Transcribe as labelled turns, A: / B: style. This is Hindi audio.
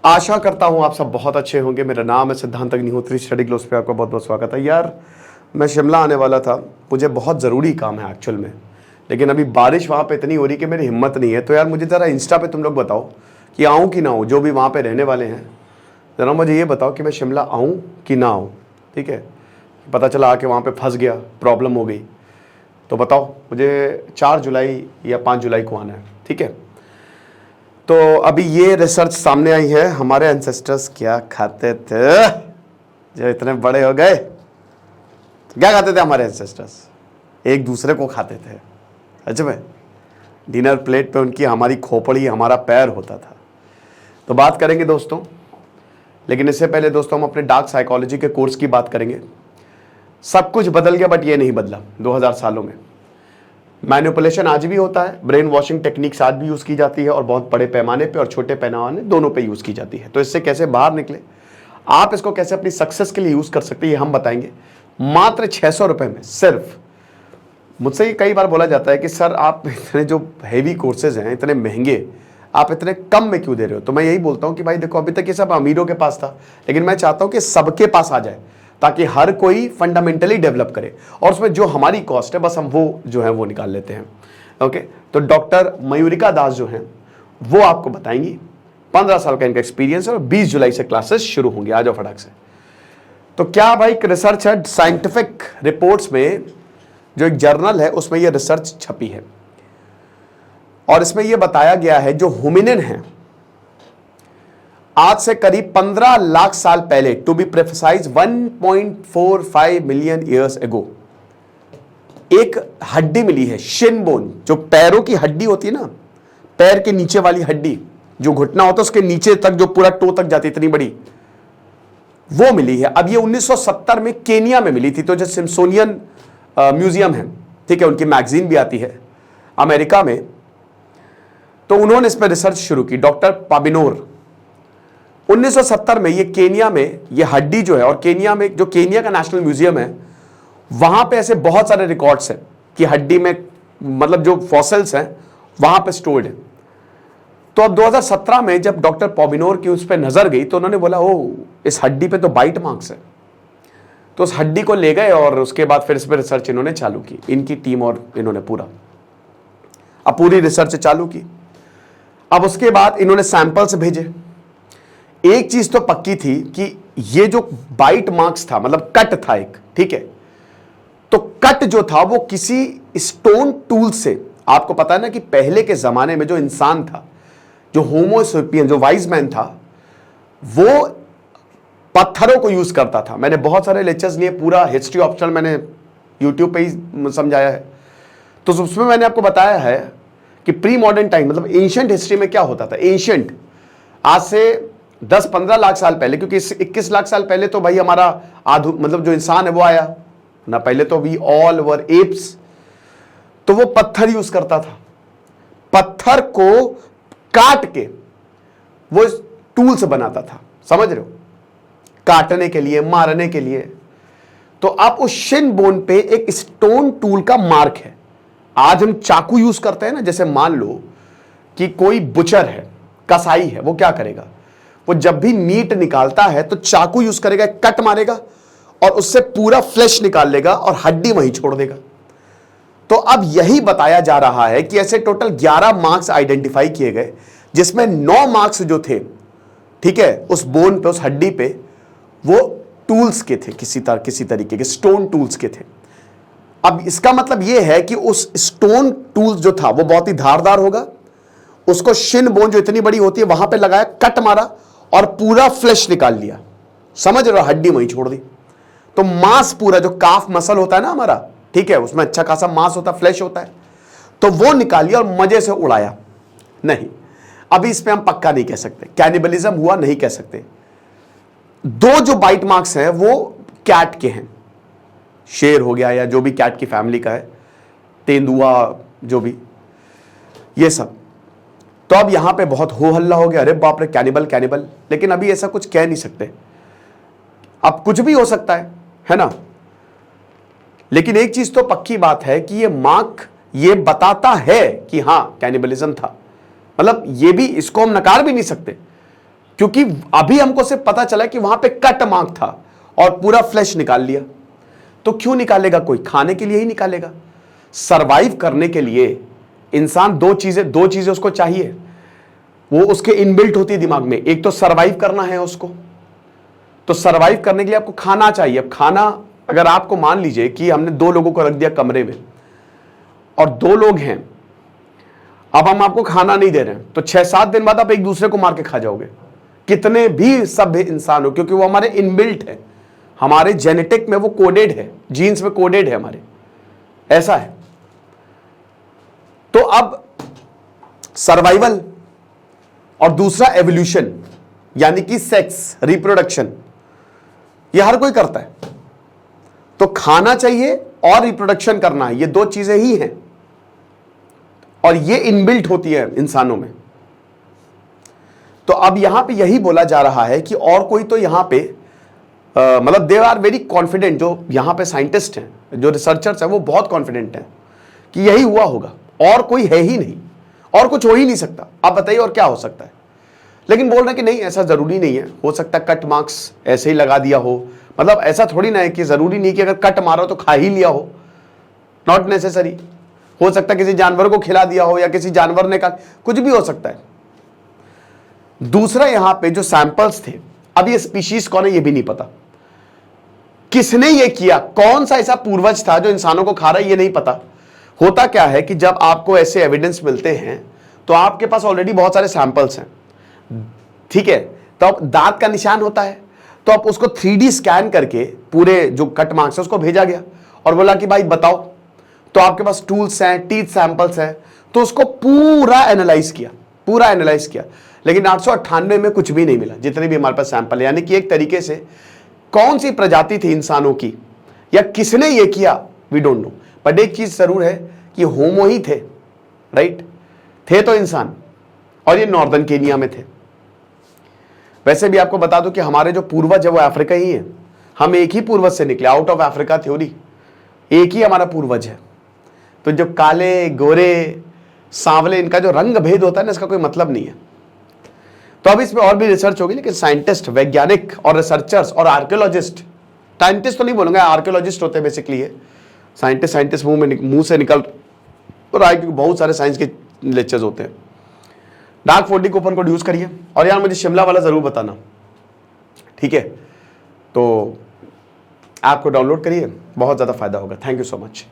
A: आशा करता हूँ आप सब बहुत अच्छे होंगे। मेरा नाम है सिद्धांत अग्निहोत्री, स्टडी ग्लोस पे आपका बहुत बहुत स्वागत है। यार मैं शिमला आने वाला था, मुझे बहुत ज़रूरी काम है एक्चुअल में, लेकिन अभी बारिश वहाँ पे इतनी हो रही कि मेरी हिम्मत नहीं है। तो यार मुझे ज़रा इंस्टा पे तुम लोग बताओ कि आऊँ कि ना आऊँ, जो भी वहाँ पे रहने वाले हैं ज़रा मुझे ये बताओ कि मैं शिमला आऊँ कि ना आऊँ। ठीक है, पता चला आके वहाँ पर फंस गया, प्रॉब्लम हो गई, तो बताओ मुझे 4 जुलाई या 5 जुलाई को आना है। ठीक है, तो अभी ये रिसर्च सामने आई है, हमारे एंसेस्टर्स क्या खाते थे जो इतने बड़े हो गए। तो क्या खाते थे हमारे एंसेस्टर्स? एक दूसरे को खाते थे। अच्छा भाई, डिनर प्लेट पे उनकी हमारी खोपड़ी, हमारा पैर होता था। तो बात करेंगे दोस्तों, लेकिन इससे पहले दोस्तों हम अपने डार्क साइकोलॉजी के कोर्स की बात करेंगे। सब कुछ बदल गया बट ये नहीं बदला 2000 सालों में। मैनिपुलेशन आज भी होता है, ब्रेन वॉशिंग टेक्निक्स आज भी यूज़ की जाती है, और बहुत बड़े पैमाने पे और छोटे पैमाने दोनों पे यूज़ की जाती है। तो इससे कैसे बाहर निकले, आप इसको कैसे अपनी सक्सेस के लिए यूज़ कर सकते हैं, ये हम बताएंगे मात्र 600 रुपये में। सिर्फ मुझसे ये कई बार बोला जाता है कि सर आप इतने जो हैवी कोर्सेज हैं, इतने महंगे, आप इतने कम में क्यों दे रहे हो? तो मैं यही बोलता हूँ कि भाई देखो, अभी तक ये सब अमीरों के पास था, लेकिन मैं चाहता हूँ कि सबके पास आ जाए, ताकि हर कोई फंडामेंटली डेवलप करे, और उसमें जो हमारी कॉस्ट है बस हम वो जो है वो निकाल लेते हैं। ओके, तो डॉक्टर मयूरिका दास जो हैं वो आपको बताएंगी। 15 साल का इनका एक्सपीरियंस है और 20 जुलाई से क्लासेस शुरू होंगे। आ जाओ फटाक से। तो क्या भाई, रिसर्च है, साइंटिफिक रिपोर्ट्स में जो एक जर्नल है उसमें ये रिसर्च छपी है, और इसमें यह बताया गया है जो होमिनिन है, आज से करीब 15 लाख साल पहले, to be precise 1.45 million years ago, एक हड्डी मिली है, शिन बोन, जो पैरों की हड्डी होती है ना, पैर के नीचे वाली हड्डी, जो घुटना होता है उसके नीचे तक, जो पूरा टो तक जाती है, इतनी बड़ी, वो मिली है। अब ये 1970 में केनिया में मिली थी। तो जो सिम्सोनियन म्यूजियम है, ठीक है, उनकी मैगजीन भी आती है अमेरिका में, तो उन्होंने इस पर रिसर्च शुरू की, डॉक्टर पाबिनोर। 1970 में ये केनिया में ये हड्डी जो है, और केनिया में जो केनिया का नेशनल म्यूजियम है, वहां पे ऐसे बहुत सारे रिकॉर्ड्स हैं कि हड्डी में, मतलब जो फॉसिल्स हैं वहां पे स्टोर्ड है। तो अब 2017 में जब डॉक्टर पॉबिनोर की उस पर नजर गई, तो उन्होंने बोला, ओ इस हड्डी पे तो बाइट मार्क्स है। तो उस हड्डी को ले गए और उसके बाद फिर इस पर रिसर्च इन्होंने चालू की, इनकी टीम और इन्होंने पूरी रिसर्च चालू की। अब उसके बाद इन्होंने सैंपल्स भेजे। एक चीज तो पक्की थी कि ये जो बाइट मार्क्स था, मतलब कट था एक, ठीक है, तो कट जो था वो किसी स्टोन टूल से, आपको पता है ना कि पहले के जमाने में जो इंसान था, जो होमो सेपियन, जो वाइज मैन था, वो पत्थरों को यूज करता था। मैंने बहुत सारे लेक्चर्स लिए, पूरा हिस्ट्री ऑप्शनल मैंने यूट्यूब पे ही समझाया है। तो उसमें मैंने आपको बताया है कि प्री मॉडर्न टाइम, मतलब एंशिएंट हिस्ट्री में क्या होता था। एंशिएंट आज से 10-15 लाख साल पहले, क्योंकि 21 लाख साल पहले तो भाई हमारा मतलब जो इंसान है वो आया ना, पहले तो वी ऑल वर एप्स। तो वो पत्थर यूज करता था, पत्थर को काट के वो टूल से बनाता था, समझ रहे हो, काटने के लिए, मारने के लिए। तो आप उस शिन बोन पे एक स्टोन टूल का मार्क है। आज हम चाकू यूज करते हैं ना, जैसे मान लो कि कोई बुचर है, कसाई है, वो क्या करेगा, वो जब भी मीट निकालता है तो चाकू यूज करेगा, कट मारेगा और उससे पूरा फ्लेश निकाल लेगा और हड्डी वहीं छोड़ देगा। तो अब यही बताया जा रहा है कि ऐसे टोटल 11 मार्क्स आइडेंटिफाई किए गए, जिसमें 9 मार्क्स जो थे, ठीक है, उस बोन पे, उस हड्डी पे, वो टूल्स के थे, किसी तरीके के स्टोन टूल्स के थे। अब इसका मतलब यह है कि उस स्टोन टूल्स जो था वो बहुत ही धारदार होगा, उसको शिन बोन जो इतनी बड़ी होती है वहां पे लगाया, कट मारा और पूरा फ्लेश निकाल लिया, समझ रहे हो, हड्डी वहीं छोड़ दी। तो मांस पूरा, जो काफ मसल होता है ना हमारा, ठीक है, उसमें अच्छा खासा मांस होता है, फ्लेश होता है, तो वो निकाल लिया और मजे से उड़ाया। नहीं, अभी इस पे हम पक्का नहीं कह सकते कैनिबलिज्म हुआ, नहीं कह सकते। 2 जो बाइट मार्क्स हैं वो कैट के हैं, शेर हो गया या जो भी कैट की फैमिली का है, तेंदुआ, जो भी ये सब। तो अब यहां पे बहुत हो हल्ला हो गया, अरे बाप रे, कैनिबल। लेकिन अभी ऐसा कुछ कह नहीं सकते, अब कुछ भी हो सकता है ना। लेकिन एक चीज तो पक्की बात है कि ये मार्क ये बताता है कि हां कैनिबलिज्म था, मतलब ये भी, इसको हम नकार भी नहीं सकते, क्योंकि अभी हमको सिर्फ पता चला कि वहां पे कट मार्क था और पूरा फ्लैश निकाल लिया। तो क्यों निकालेगा? कोई खाने के लिए ही निकालेगा। सरवाइव करने के लिए इंसान दो चीजें उसको चाहिए, वो उसके इनबिल्ट होती है दिमाग में। एक तो सरवाइव करना है उसको, तो सरवाइव करने के लिए आपको खाना चाहिए। अब खाना, अगर आपको मान लीजिए कि हमने 2 लोगों को रख दिया कमरे में और 2 लोग हैं, अब हम आपको खाना नहीं दे रहे हैं, तो 6-7 दिन बाद आप एक दूसरे को मार के खा जाओगे, कितने भी सभ्य इंसान हो, क्योंकि वो हमारे इनबिल्ट है, हमारे जेनेटिक में वो कोडेड है, जीन्स में कोडेड है हमारे, ऐसा है। तो अब सर्वाइवल और दूसरा एवोल्यूशन, यानी कि सेक्स, रिप्रोडक्शन, ये हर कोई करता है। तो खाना चाहिए और रिप्रोडक्शन करना है, ये 2 चीजें ही हैं और ये इनबिल्ट होती है इंसानों में। तो अब यहां पे यही बोला जा रहा है कि और कोई तो यहां पे मतलब दे आर वेरी कॉन्फिडेंट, जो यहां पे साइंटिस्ट हैं, जो रिसर्चर्स हैं, वो बहुत कॉन्फिडेंट हैं कि यही हुआ होगा, और कोई है ही नहीं, और कुछ हो ही नहीं सकता। आप बताइए और क्या हो सकता है? लेकिन बोल रहे हैं कि नहीं, ऐसा जरूरी नहीं है, हो सकता है कट मार्क्स ऐसे ही लगा दिया हो। मतलब ऐसा थोड़ी ना है कि जरूरी नहीं कि अगर कट मारो तो खा ही लिया हो, नॉट नेसेसरी। हो सकता है किसी जानवर को खिला दिया हो या किसी जानवर ने कहा, कुछ भी हो सकता है। दूसरा, यहां पे जो सैंपल्स थे, अब ये स्पीशीज कौन है ये भी नहीं पता, किसने ये किया, कौन सा ऐसा पूर्वज था जो इंसानों को खा रहा है ये नहीं पता। होता क्या है कि जब आपको ऐसे एविडेंस मिलते हैं तो आपके पास ऑलरेडी बहुत सारे सैंपल्स हैं, ठीक है। तो अब दांत का निशान होता है, तो आप उसको 3D स्कैन करके पूरे जो कट मार्क्स है उसको भेजा गया और बोला कि भाई बताओ। तो आपके पास टूल्स हैं, टीथ सैंपल्स हैं, तो उसको पूरा एनालाइज किया, लेकिन 898 में कुछ भी नहीं मिला, जितने भी हमारे पास सैंपल है। यानी कि एक तरीके से कौन सी प्रजाति थी इंसानों की या किसने ये किया, वी डोंट नो। बट एक चीज जरूर है कि होमो ही थे, राइट, थे तो इंसान, और ये नॉर्दर्न केनिया में थे। वैसे भी आपको बता दूं कि हमारे जो पूर्वज है वो अफ्रीका ही है, हम एक ही पूर्वज से निकले, आउट ऑफ अफ्रीका थ्योरी, एक ही हमारा पूर्वज है। तो जो काले, गोरे, सांवले, इनका जो रंग भेद होता है ना, इसका कोई मतलब नहीं है। तो अब इसमें और भी रिसर्च होगी, लेकिन साइंटिस्ट, वैज्ञानिक और रिसर्चर्स और आर्कियोलॉजिस्ट, साइंटिस्ट तो नहीं बोलूंगा, आर्कियोलॉजिस्ट होते हैं बेसिकली है। साइंटिस्ट मुंह से निकल रहा है, क्योंकि बहुत सारे साइंस के लेक्चर्स होते हैं। डार्क 40 कूपन कोड यूज करिए, और यार मुझे शिमला वाला जरूर बताना, ठीक है। तो ऐप को डाउनलोड करिए, बहुत ज्यादा फायदा होगा। Thank you so much.